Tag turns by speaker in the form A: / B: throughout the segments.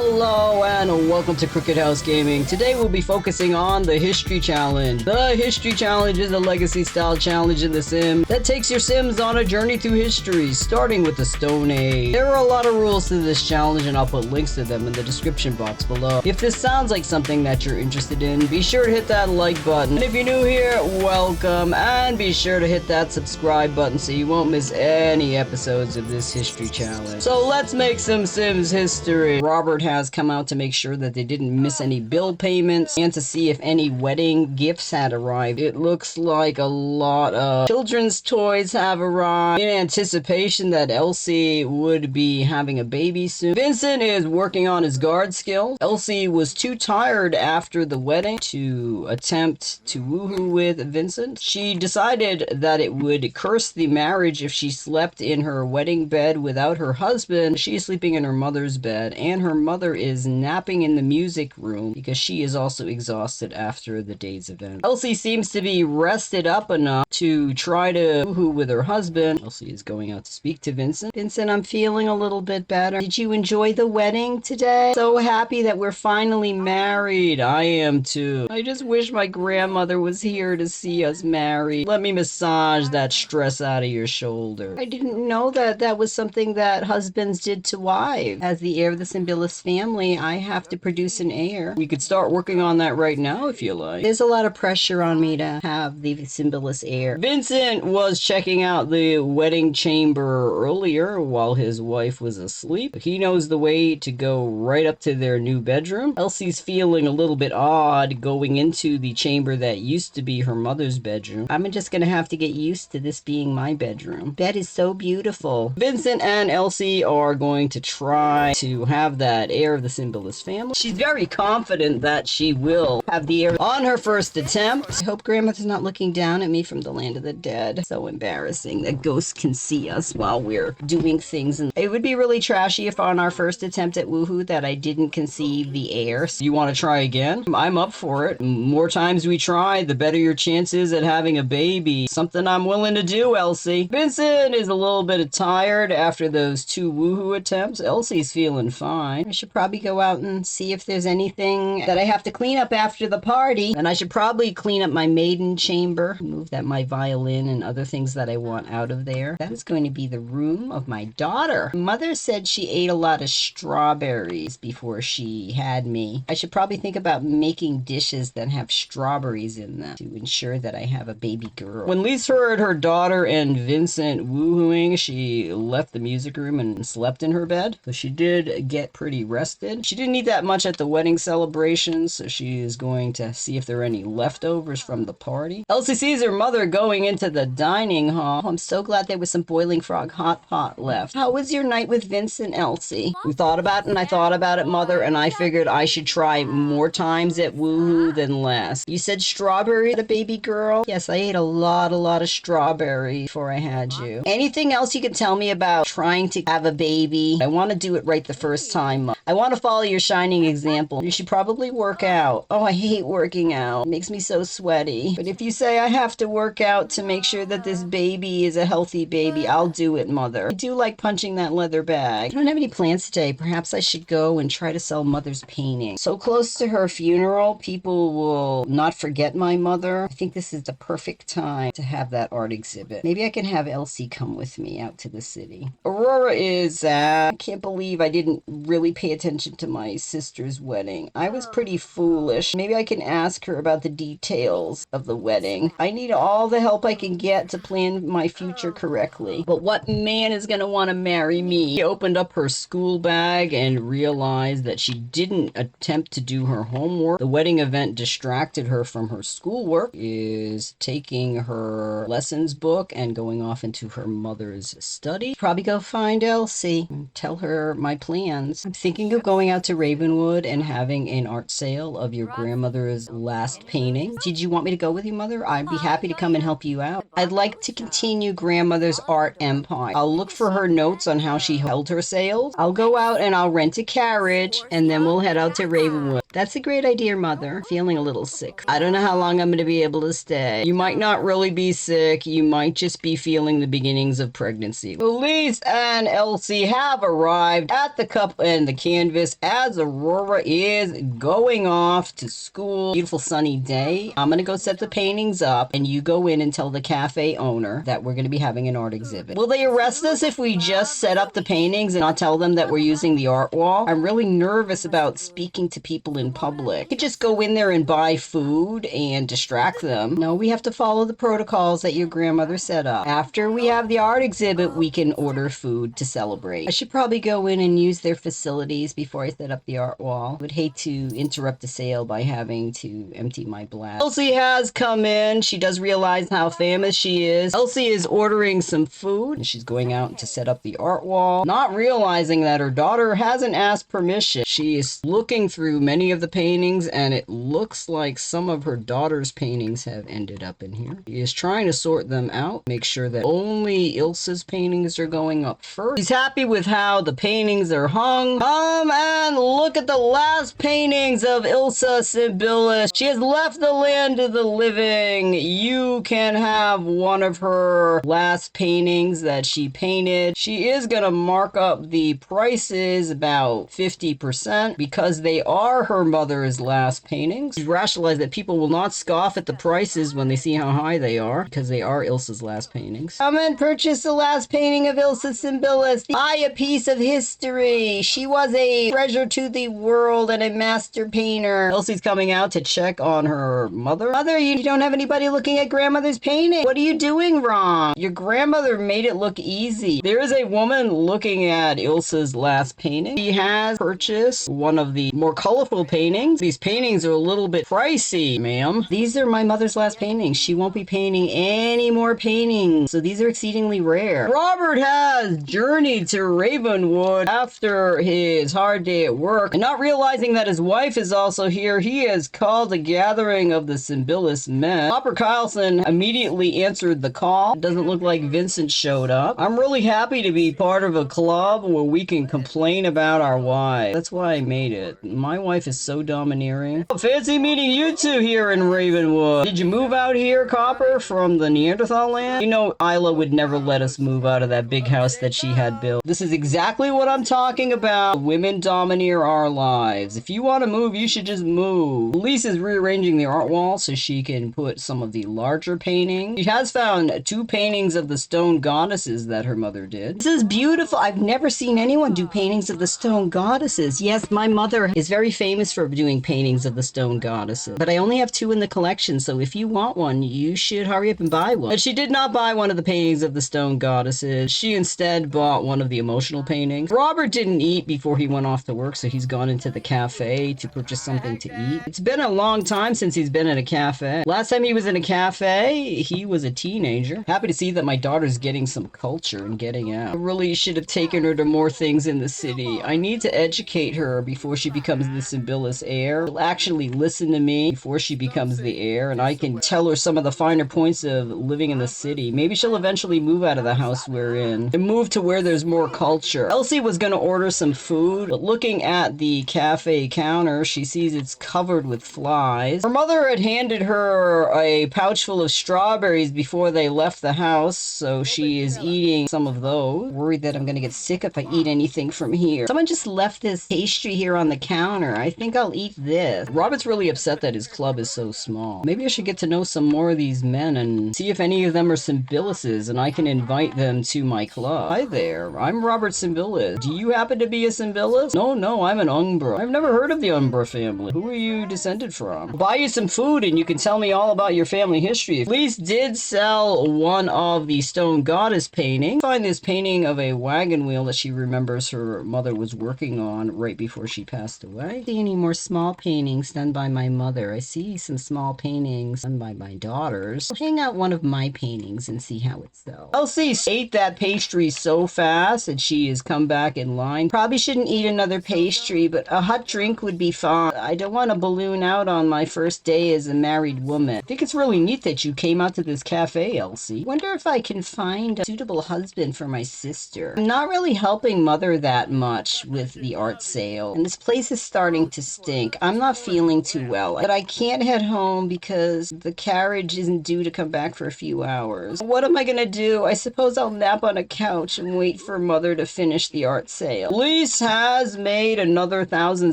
A: Hello and welcome to Crooked House Gaming. Today we'll be focusing on the History Challenge. The History Challenge is a legacy-style challenge in The Sims that takes your Sims on a journey through history, starting with the Stone Age. There are a lot of rules to this challenge and I'll put links to them in the description box below. If this sounds like something that you're interested in, be sure to hit that like button. And if you're new here, welcome, and be sure to hit that subscribe button so you won't miss any episodes of this History Challenge. So let's make some Sims history. Robert has come out to make sure that they didn't miss any bill payments and to see if any wedding gifts had arrived. It looks like a lot of children's toys have arrived in anticipation that Elsie would be having a baby soon. Vincent is working on his guard skill. Elsie was too tired after the wedding to attempt to woohoo with Vincent. She decided that it would curse the marriage if she slept in her wedding bed without her husband. She is sleeping in her mother's bed, and her mother is napping in the music room because she is also exhausted after the day's event. Elsie seems to be rested up enough to try to woohoo with her husband. Elsie is going out to speak to Vincent. Vincent, I'm feeling a little bit better. Did you enjoy the wedding today? So happy that we're finally married. I am too. I just wish my grandmother was here to see us married. Let me massage that stress out of your shoulder. I didn't know that that was something that husbands did to wives. As the heir of the Simbilis family, I have to produce an heir. We could start working on that right now if you like. There's a lot of pressure on me to have the Simbilis heir. Vincent was checking out the wedding chamber earlier while his wife was asleep. He knows the way to go right up to their new bedroom. Elsie's feeling a little bit odd going into the chamber that used to be her mother's bedroom. I'm just gonna have to get used to this being my bedroom. Bed is so beautiful. Vincent and Elsie are going to try to have that heir of the Simbilis family. She's very confident that she will have the heir on her first attempt. I hope grandmother's not looking down at me from the land of the dead. So embarrassing that ghosts can see us while we're doing things. And it would be really trashy if on our first attempt at woohoo that I didn't conceive the heir. So you want to try again? I'm up for it. More times we try, the better your chances at having a baby. Something I'm willing to do, Elsie. Vincent is a little bit tired after those 2 woohoo attempts. Elsie's feeling fine. I should probably go out and see if there's anything that I have to clean up after the party. And I should probably clean up my maiden chamber. Move that my violin and other things that I want out of there. That is going to be the room of my daughter. Mother said she ate a lot of strawberries before she had me. I should probably think about making dishes that have strawberries in them to ensure that I have a baby girl. When Lise heard her daughter and Vincent woohooing, she left the music room and slept in her bed. So she did get pretty rested. She didn't eat that much at the wedding celebration, so she is going to see if there are any leftovers from the party. Elsie sees her mother going into the dining hall. Oh, I'm so glad there was some boiling frog hot pot left. How was your night with Vincent, Elsie? We thought about it and I thought about it, Mother, and I figured I should try more times at woohoo than less. You said strawberry, the baby girl? Yes, I ate a lot of strawberry before I had you. Anything else you can tell me about trying to have a baby? I want to do it right the first time. I want to follow your shining example. You should probably work out. Oh, I hate working out. It makes me so sweaty. But if you say I have to work out to make sure that this baby is a healthy baby, I'll do it, Mother. I do like punching that leather bag. I don't have any plans today. Perhaps I should go and try to sell Mother's painting. So close to her funeral, people will not forget my mother. I think this is the perfect time to have that art exhibit. Maybe I can have Elsie come with me out to the city. Aurora is sad. I can't believe I didn't really pay attention to my sister's wedding. I was pretty foolish. Maybe I can ask her about the details of the wedding. I need all the help I can get to plan my future correctly. But what man is going to want to marry me? She opened up her school bag and realized that she didn't attempt to do her homework. The wedding event distracted her from her schoolwork. Is taking her lessons book and going off into her mother's study. Probably go find Elsie and tell her my plans. I'm thinking of going out to Ravenwood and having an art sale of your grandmother's last painting. Did you want me to go with you, Mother? I'd be happy to come and help you out. I'd like to continue grandmother's art empire. I'll look for her notes on how she held her sales. I'll go out and I'll rent a carriage and then we'll head out to Ravenwood. That's a great idea, Mother. Feeling a little sick. I don't know how long I'm going to be able to stay. You might not really be sick. You might just be feeling the beginnings of pregnancy. Lise and Elsie have arrived at the cup and the candy canvas as Aurora is going off to school. Beautiful sunny day. I'm gonna go set the paintings up, and you go in and tell the cafe owner that we're gonna be having an art exhibit. Will they arrest us if we just set up the paintings and not tell them that we're using the art wall? I'm really nervous about speaking to people in public. You could just go in there and buy food and distract them. No, we have to follow the protocols that your grandmother set up. After we have the art exhibit, we can order food to celebrate. I should probably go in and use their facilities before I set up the art wall. I would hate to interrupt the sale by having to empty my blast. Elsie has come in. She does realize how famous she is. Elsie is ordering some food, and she's going out to set up the art wall, not realizing that her daughter hasn't asked permission. She is looking through many of the paintings, and it looks like some of her daughter's paintings have ended up in here. She is trying to sort them out, make sure that only Ilsa's paintings are going up first. She's happy with how the paintings are hung. Come and look at the last paintings of Ilsa Simbilis. She has left the land of the living. You can have one of her last paintings that she painted. She is gonna mark up the prices about 50% because they are her mother's last paintings. She's rationalized that people will not scoff at the prices when they see how high they are because they are Ilsa's last paintings. Come and purchase the last painting of Ilsa Simbilis. Buy a piece of history. She was a treasure to the world and a master painter. Elsie's coming out to check on her mother. Mother, you don't have anybody looking at grandmother's painting. What are you doing wrong? Your grandmother made it look easy. There is a woman looking at Ilsa's last painting. She has purchased one of the more colorful paintings. These paintings are a little bit pricey, ma'am. These are my mother's last paintings. She won't be painting any more paintings, so these are exceedingly rare. Robert has journeyed to Ravenwood after his hard day at work, and not realizing that his wife is also here, he has called a gathering of the Simbilis men. Hopper Kyleson immediately answered the call. It doesn't look like Vincent showed up. I'm really happy to be part of a club where we can complain about our wives. That's why I made it. My wife is so domineering. Oh, fancy meeting you two here in Ravenwood. Did you move out here, Copper, from the Neanderthal land? You know, Isla would never let us move out of that big house that she had built. This is exactly what I'm talking about. Women domineer our lives. If you want to move, you should just move. Lise is rearranging the art wall so she can put some of the larger paintings. She has found 2 paintings of the stone goddesses that her mother did. This is beautiful. I've never seen anyone do paintings of the stone goddesses. Yes, my mother is very famous for doing paintings of the stone goddesses, but I only have 2 in the collection, so if you want one, you should hurry up and buy one. But she did not buy one of the paintings of the stone goddesses. She instead bought one of the emotional paintings. Robert didn't eat before he went off to work, so he's gone into the cafe to purchase something to eat. It's been a long time since he's been in a cafe. Last time he was in a cafe, he was a teenager. Happy to see that my daughter's getting some culture and getting out. I really should have taken her to more things in the city. I need to educate her before she becomes the Simbilis heir. She'll actually listen to me before she becomes the heir, and I can tell her some of the finer points of living in the city. Maybe she'll eventually move out of the house we're in and move to where there's more culture. Elsie was going to order some food, but looking at the cafe counter, she sees it's covered with flies. Her mother had handed her a pouch full of strawberries before they left the house, so she is eating some of those. Worried that I'm going to get sick if I eat anything from here. Someone just left this pastry here on the counter. I think I'll eat this. Robert's really upset that his club is so small. Maybe I should get to know some more of these men and see if any of them are Simbilises, and I can invite them to my club. Hi there, I'm Robert Simbilis. Do you happen to be a Simbilis? No, I'm an Umbra. I've never heard of the Umbra family. Who are you descended from? I'll buy you some food and you can tell me all about your family history. Lise did sell one of the stone goddess paintings. Find this painting of a wagon wheel that she remembers her mother was working on right before she passed away. See any more small paintings done by my mother? I see some small paintings done by my daughters. I'll hang out one of my paintings and see how it sells. Elsie ate that pastry so fast that she has come back in line. Probably shouldn't eat another pastry, but a hot drink would be fine. I don't want to balloon out on my first day as a married woman. I think it's really neat that you came out to this cafe, Elsie. Wonder if I can find a suitable husband for my sister. I'm not really helping mother that much with the art sale, and this place is starting to stink. I'm not feeling too well, but I can't head home because the carriage isn't due to come back for a few hours. What am I gonna do? I suppose I'll nap on a couch and wait for mother to finish the art sale. Lise has made another 1,000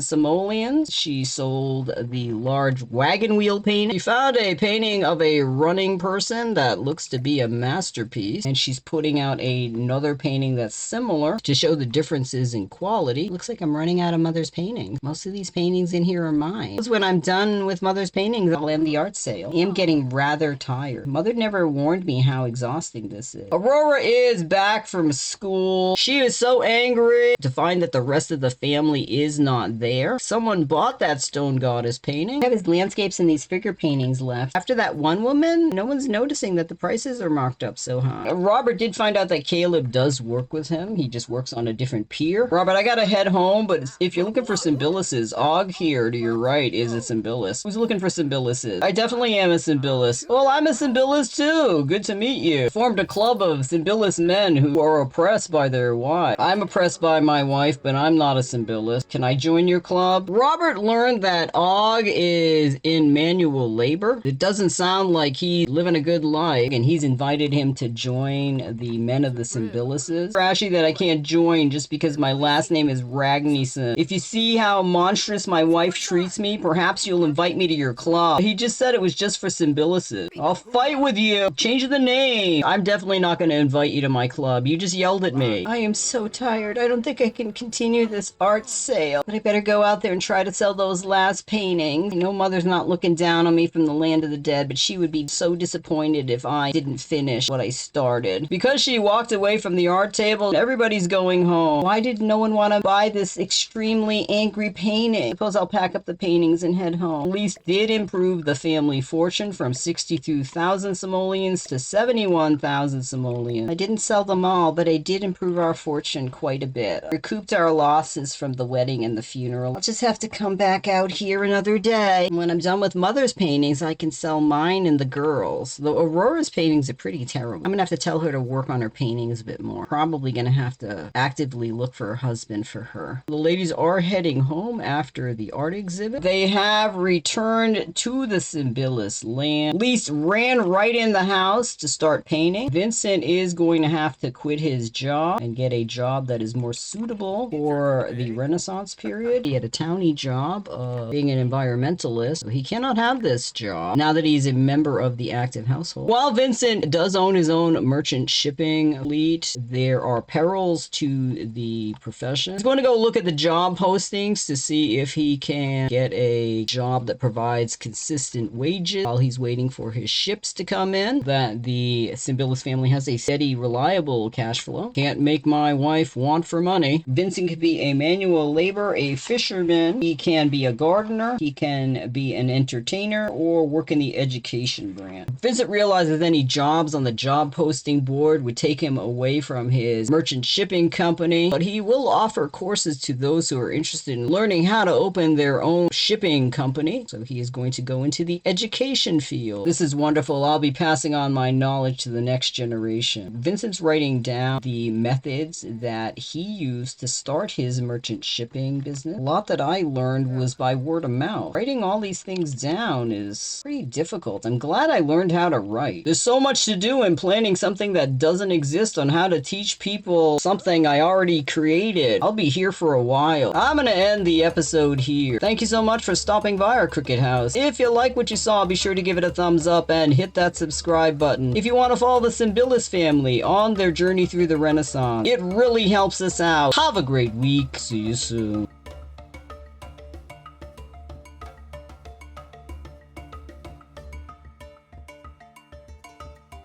A: simoleons. She sold the large wagon wheel painting. She found a painting of a running person that looks to be a masterpiece, and she's putting out another painting that's similar to show the differences in quality. Looks like I'm running out of Mother's paintings. Most of these paintings in here are mine. When I'm done with Mother's paintings, I'll end the art sale. I am getting rather tired. Mother never warned me how exhausting this is. Aurora is back from school. She is so angry to find that the rest of the family is not there. Someone bought that stone goddess painting. I have his landscapes and these figure paintings left. After that one woman, no one's noticing that the prices are marked up so high. Robert did find out that Caleb does work with him. He just works on a different pier. Robert, I gotta head home, but if you're looking for Simbilises, Og here to your right is a Simbilis. Who's looking for Simbilises? I definitely am a Simbilis. Well, I'm a Simbilis too. Good to meet you. Formed a club of Simbilis men who are oppressed by their wives. I'm oppressed by my wife, but I'm not a Simbilis. Can I join your club? Robert learned that Og is in manual labor. It doesn't sound like he's living a good life, and he's invited him to join the men of the Simbilises. Trashy that I can't join just because my last name is Ragnarsson. If you see how monstrous my wife treats me, perhaps you'll invite me to your club. He just said it was just for Simbilises. I'll fight with you. Change the name. I'm definitely not going to invite you to my club. You just yelled at me. I am so tired. I don't think I can continue this art sale. But I better go out there and try to sell those last paintings. I know Mother's not looking down on me from the land of the dead, but she would be so disappointed if I didn't finish what I started. Because she walked away from the art table, everybody's going home. Why did no one want to buy this extremely angry painting? Suppose I'll pack up the paintings and head home. Lise did improve the family fortune from 62,000 simoleons to 71,000 simoleons. I didn't sell them all, but I did improve our fortune quite a bit. Recouped our losses from the wedding and the funeral. I'll just have to come back out here another day. When I'm done with Mother's paintings, I can sell mine and the girls. Though Aurora's paintings are pretty terrible. I'm gonna have to tell her to work on her paintings a bit more. Probably gonna have to actively look for a husband for her. The ladies are heading home after the art exhibit. They have returned to the Simbilis land. Lise ran right in the house to start painting. Vincent is going to have to quit his job and get a job that is more suitable for the Renaissance period. He had a towny job of being an environmentalist, so he cannot have this job now that he's a member of the active household. While Vincent does own his own merchant shipping fleet, there are perils to the profession. He's going to go look at the job postings to see if he can get a job that provides consistent wages while he's waiting for his ships to come in, that the Simbilis family has a steady, reliable cash flow. Can't make my wife want for money. Vincent could be a manual labor, a fisherman. He can be a gardener. He can be an entertainer or work in the education branch. Vincent realizes any jobs on the job posting board would take him away from his merchant shipping company, but he will offer courses to those who are interested in learning how to open their own shipping company. So he is going to go into the education field. This is wonderful. I'll be passing on my knowledge to the next generation. Vincent's writing down the methods that he used to start his merchant shipping business. A lot that I learned was by word of mouth. Writing all these things down is pretty difficult. I'm glad I learned how to write. There's so much to do in planning something that doesn't exist on how to teach people something I already created. I'll be here for a while. I'm gonna end the episode here. Thank you so much for stopping by our Cricket House. If you like what you saw, be sure to give it a thumbs up and hit that subscribe button. If you want to follow the Simbilis family on their journey through the Renaissance, it really helps us out. Have a great week. See you soon.